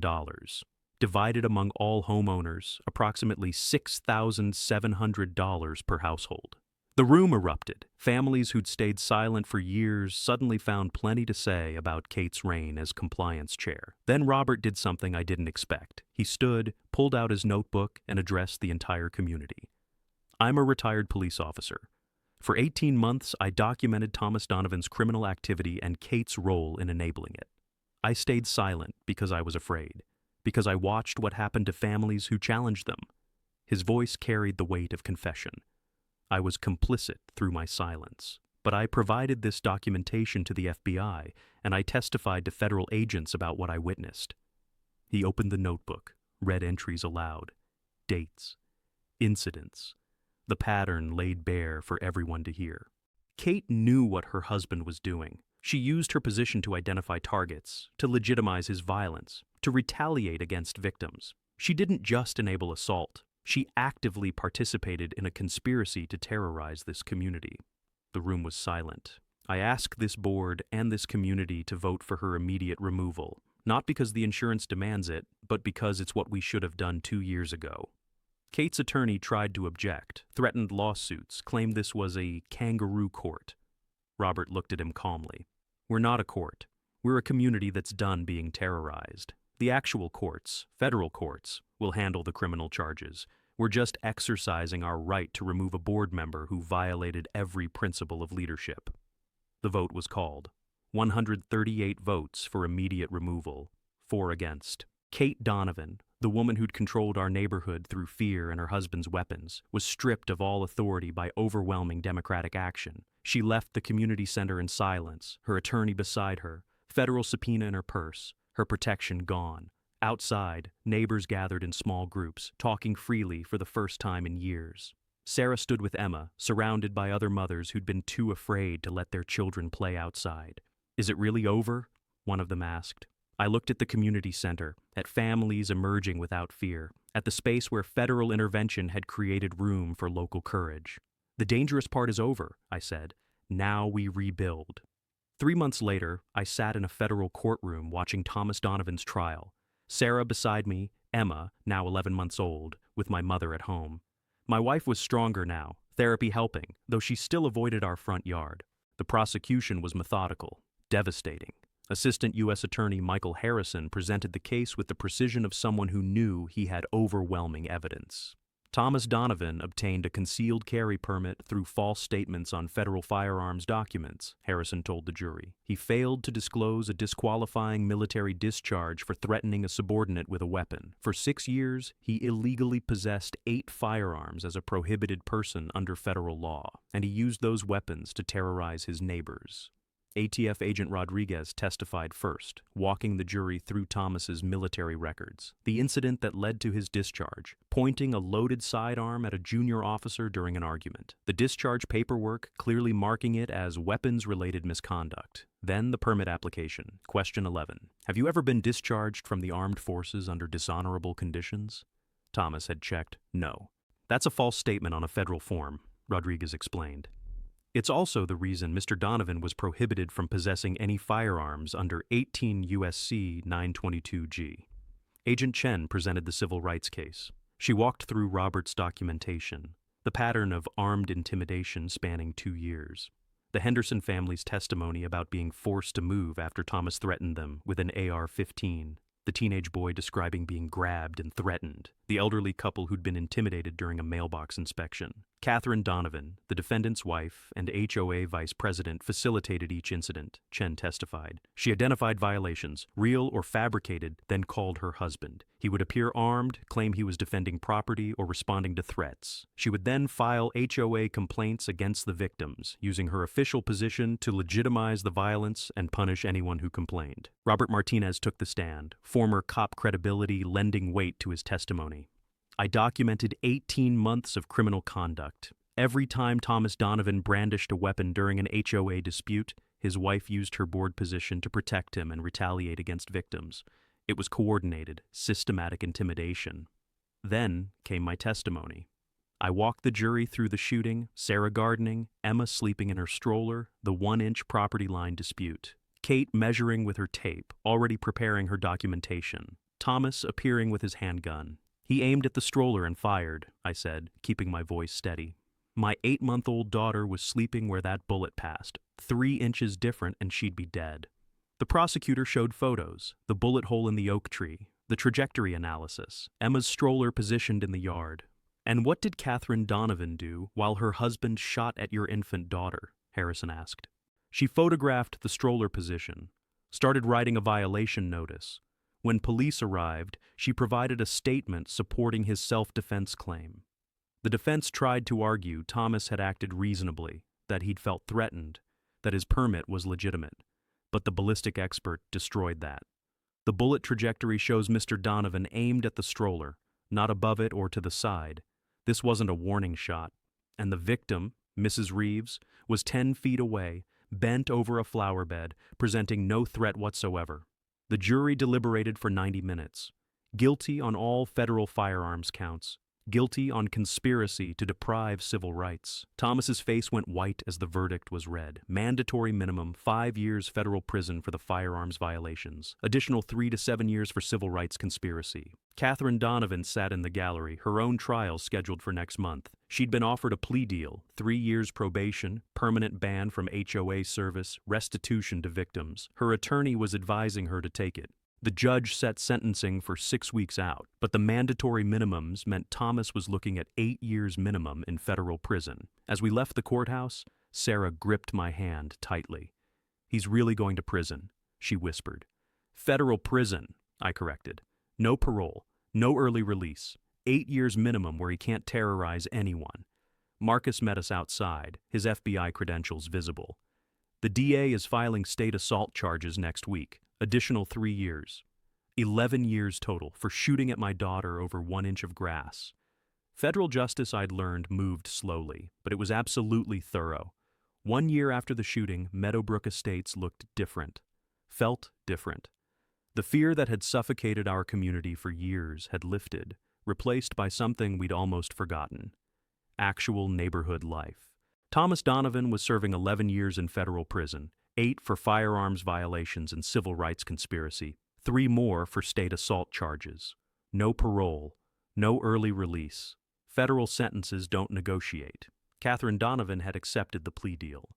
Divided among all homeowners, approximately $6,700 per household." The room erupted. Families who'd stayed silent for years suddenly found plenty to say about Kate's reign as compliance chair. Then Robert did something I didn't expect. He stood, pulled out his notebook, and addressed the entire community. "I'm a retired police officer. For 18 months, I documented Thomas Donovan's criminal activity and Kate's role in enabling it. I stayed silent because I was afraid, because I watched what happened to families who challenged them." His voice carried the weight of confession. "I was complicit through my silence, but I provided this documentation to the FBI, and I testified to federal agents about what I witnessed." He opened the notebook, read entries aloud. Dates. Incidents. The pattern laid bare for everyone to hear. Kate knew what her husband was doing. She used her position to identify targets, to legitimize his violence, to retaliate against victims. She didn't just enable assault. She actively participated in a conspiracy to terrorize this community. The room was silent. I asked this board and this community to vote for her immediate removal, not because the insurance demands it, but because it's what we should have done 2 years ago. Kate's attorney tried to object, threatened lawsuits, claimed this was a kangaroo court. Robert looked at him calmly. "We're not a court. We're a community that's done being terrorized. The actual courts, federal courts, will handle the criminal charges. We're just exercising our right to remove a board member who violated every principle of leadership." The vote was called. 138 votes for immediate removal, 4 against. Kate Donovan, The woman who'd controlled our neighborhood through fear and her husband's weapons was stripped of all authority by overwhelming Democratic action. She left the community center in silence, her attorney beside her, federal subpoena in her purse, her protection gone. Outside, neighbors gathered in small groups, talking freely for the first time in years. Sarah stood with Emma, surrounded by other mothers who'd been too afraid to let their children play outside. "Is it really over?" one of them asked. I looked at the community center, at families emerging without fear, at the space where federal intervention had created room for local courage. "The dangerous part is over," I said. "Now we rebuild." 3 months later, I sat in a federal courtroom watching Thomas Donovan's trial. Sarah beside me, Emma, now 11 months old, with my mother at home. My wife was stronger now, therapy helping, though she still avoided our front yard. The prosecution was methodical, devastating. Assistant U.S. Attorney Michael Harrison presented the case with the precision of someone who knew he had overwhelming evidence. Thomas Donovan obtained a concealed carry permit through false statements on federal firearms documents, Harrison told the jury. He failed to disclose a disqualifying military discharge for threatening a subordinate with a weapon. For 6 years, he illegally possessed 8 firearms as a prohibited person under federal law, and he used those weapons to terrorize his neighbors. ATF agent Rodriguez testified first, walking the jury through Thomas's military records. The incident that led to his discharge, pointing a loaded sidearm at a junior officer during an argument. The discharge paperwork clearly marking it as weapons-related misconduct. Then the permit application. Question 11. Have you ever been discharged from the armed forces under dishonorable conditions? Thomas had checked no. That's a false statement on a federal form, Rodriguez explained. It's also the reason Mr. Donovan was prohibited from possessing any firearms under 18 U.S.C. 922G. Agent Chen presented the civil rights case. She walked through Robert's documentation, the pattern of armed intimidation spanning 2 years, the Henderson family's testimony about being forced to move after Thomas threatened them with an AR-15, the teenage boy describing being grabbed and threatened, the elderly couple who'd been intimidated during a mailbox inspection. Catherine Donovan, the defendant's wife and HOA vice president, facilitated each incident, Chen testified. She identified violations, real or fabricated, then called her husband. He would appear armed, claim he was defending property or responding to threats. She would then file HOA complaints against the victims, using her official position to legitimize the violence and punish anyone who complained. Robert Martinez took the stand, former cop credibility lending weight to his testimony. I documented 18 months of criminal conduct. Every time Thomas Donovan brandished a weapon during an HOA dispute, his wife used her board position to protect him and retaliate against victims. It was coordinated, systematic intimidation. Then came my testimony. I walked the jury through the shooting, Sarah gardening, Emma sleeping in her stroller, the 1-inch property line dispute, Kate measuring with her tape, already preparing her documentation, Thomas appearing with his handgun. He aimed at the stroller and fired, I said, keeping my voice steady. My 8-month-old daughter was sleeping where that bullet passed, 3 inches different and she'd be dead. The prosecutor showed photos, the bullet hole in the oak tree, the trajectory analysis, Emma's stroller positioned in the yard. And what did Catherine Donovan do while her husband shot at your infant daughter? Harrison asked. She photographed the stroller position, started writing a violation notice. When police arrived, she provided a statement supporting his self-defense claim. The defense tried to argue Thomas had acted reasonably, that he'd felt threatened, that his permit was legitimate. But the ballistic expert destroyed that. The bullet trajectory shows Mr. Donovan aimed at the stroller, not above it or to the side. This wasn't a warning shot. And the victim, Mrs. Reeves, was 10 feet away, bent over a flower bed, presenting no threat whatsoever. The jury deliberated for 90 minutes. Guilty on all federal firearms counts. Guilty on conspiracy to deprive civil rights. Thomas's face went white as the verdict was read. Mandatory minimum 5 years federal prison for the firearms violations. Additional 3 to 7 years for civil rights conspiracy. Catherine Donovan sat in the gallery, her own trial scheduled for next month. She'd been offered a plea deal, 3 years probation, permanent ban from HOA service, restitution to victims. Her attorney was advising her to take it. The judge set sentencing for 6 weeks out, but the mandatory minimums meant Thomas was looking at 8 years minimum in federal prison. As we left the courthouse, Sarah gripped my hand tightly. "He's really going to prison," she whispered. "Federal prison," I corrected. "No parole. No early release. 8 years minimum where he can't terrorize anyone. Marcus met us outside, his FBI credentials visible. The DA is filing state assault charges next week, additional 3 years. 11 years total for shooting at my daughter over 1 inch of grass. Federal justice, I'd learned, moved slowly, but it was absolutely thorough. 1 year after the shooting, Meadowbrook Estates looked different, felt different. The fear that had suffocated our community for years had lifted, replaced by something we'd almost forgotten: actual neighborhood life. Thomas Donovan was serving 11 years in federal prison, 8 for firearms violations and civil rights conspiracy, 3 more for state assault charges. No parole, no early release. Federal sentences don't negotiate. Catherine Donovan had accepted the plea deal.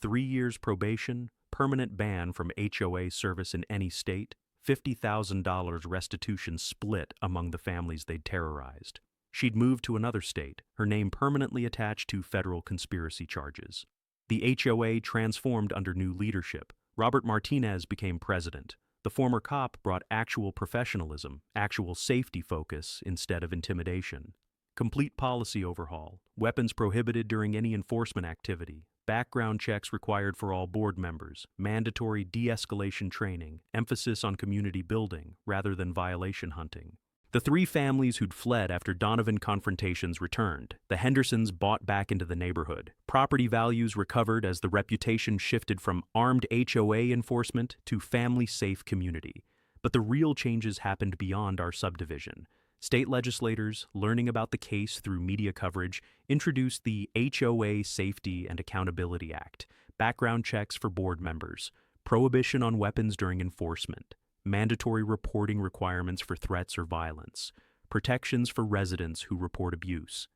3 years probation, permanent ban from HOA service in any state, $50,000 restitution split among the families they'd terrorized. She'd moved to another state, her name permanently attached to federal conspiracy charges. The HOA transformed under new leadership. Robert Martinez became president. The former cop brought actual professionalism, actual safety focus instead of intimidation. Complete policy overhaul, weapons prohibited during any enforcement activity, background checks required for all board members, mandatory de-escalation training, emphasis on community building rather than violation hunting. The 3 families who'd fled after Donovan confrontations returned. The Hendersons bought back into the neighborhood. Property values recovered as the reputation shifted from armed HOA enforcement to family-safe community. But the real changes happened beyond our subdivision. State legislators, learning about the case through media coverage, introduced the HOA Safety and Accountability Act, background checks for board members, prohibition on weapons during enforcement, mandatory reporting requirements for threats or violence, protections for residents who report abuse.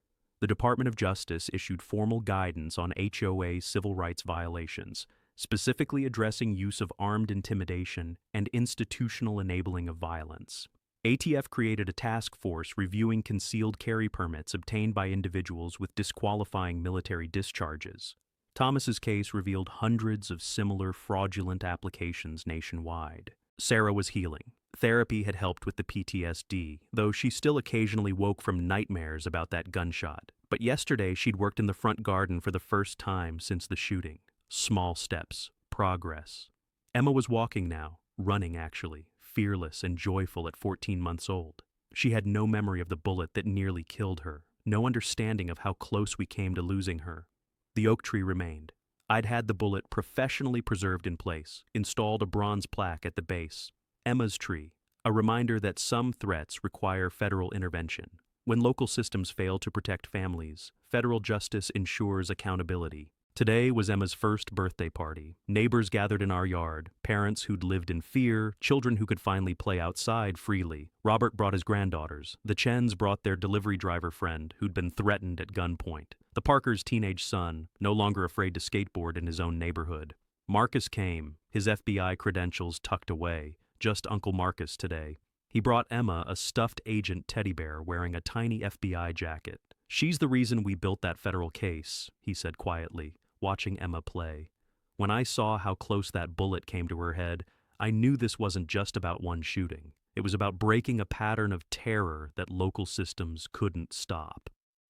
The Department of Justice issued formal guidance on HOA civil rights violations, specifically addressing use of armed intimidation and institutional enabling of violence. ATF created a task force reviewing concealed carry permits obtained by individuals with disqualifying military discharges. Thomas's case revealed hundreds of similar fraudulent applications nationwide. Sarah was healing. Therapy had helped with the PTSD, though she still occasionally woke from nightmares about that gunshot. But yesterday she'd worked in the front garden for the first time since the shooting. Small steps, progress. Emma was walking now, running actually, fearless and joyful at 14 months old. She had no memory of the bullet that nearly killed her, no understanding of how close we came to losing her. The oak tree remained. I'd had the bullet professionally preserved in place, installed a bronze plaque at the base. Emma's tree, a reminder that some threats require federal intervention. When local systems fail to protect families, federal justice ensures accountability. Today was Emma's first birthday party. Neighbors gathered in our yard, parents who'd lived in fear, children who could finally play outside freely. Robert brought his granddaughters. The Chens brought their delivery driver friend who'd been threatened at gunpoint. The Parkers' teenage son, no longer afraid to skateboard in his own neighborhood. Marcus came, his FBI credentials tucked away, just Uncle Marcus today. He brought Emma a stuffed agent teddy bear wearing a tiny FBI jacket. "She's the reason we built that federal case," he said quietly, watching Emma play. When I saw how close that bullet came to her head, I knew this wasn't just about one shooting. It was about breaking a pattern of terror that local systems couldn't stop.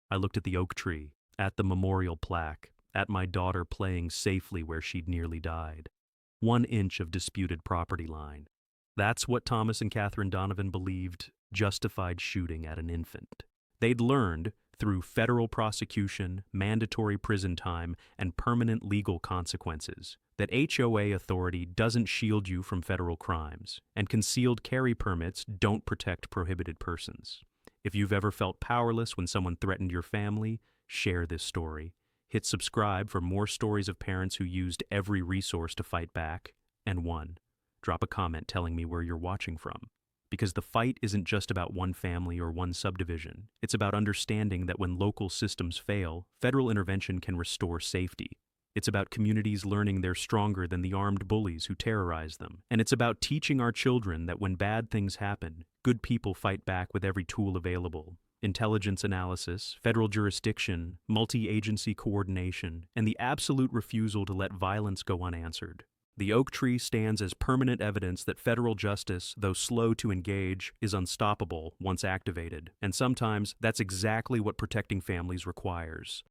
I looked at the oak tree, at the memorial plaque, at my daughter playing safely where she'd nearly died. 1 inch of disputed property line. That's what Thomas and Catherine Donovan believed justified shooting at an infant. They'd learned, through federal prosecution, mandatory prison time, and permanent legal consequences, that HOA authority doesn't shield you from federal crimes, and concealed carry permits don't protect prohibited persons. If you've ever felt powerless when someone threatened your family, share this story. Hit subscribe for more stories of parents who used every resource to fight back, and won. Drop a comment telling me where you're watching from. Because the fight isn't just about one family or one subdivision. It's about understanding that when local systems fail, federal intervention can restore safety. It's about communities learning they're stronger than the armed bullies who terrorize them. And it's about teaching our children that when bad things happen, good people fight back with every tool available. Intelligence analysis, federal jurisdiction, multi-agency coordination, and the absolute refusal to let violence go unanswered. The oak tree stands as permanent evidence that federal justice, though slow to engage, is unstoppable once activated, and sometimes that's exactly what protecting families requires.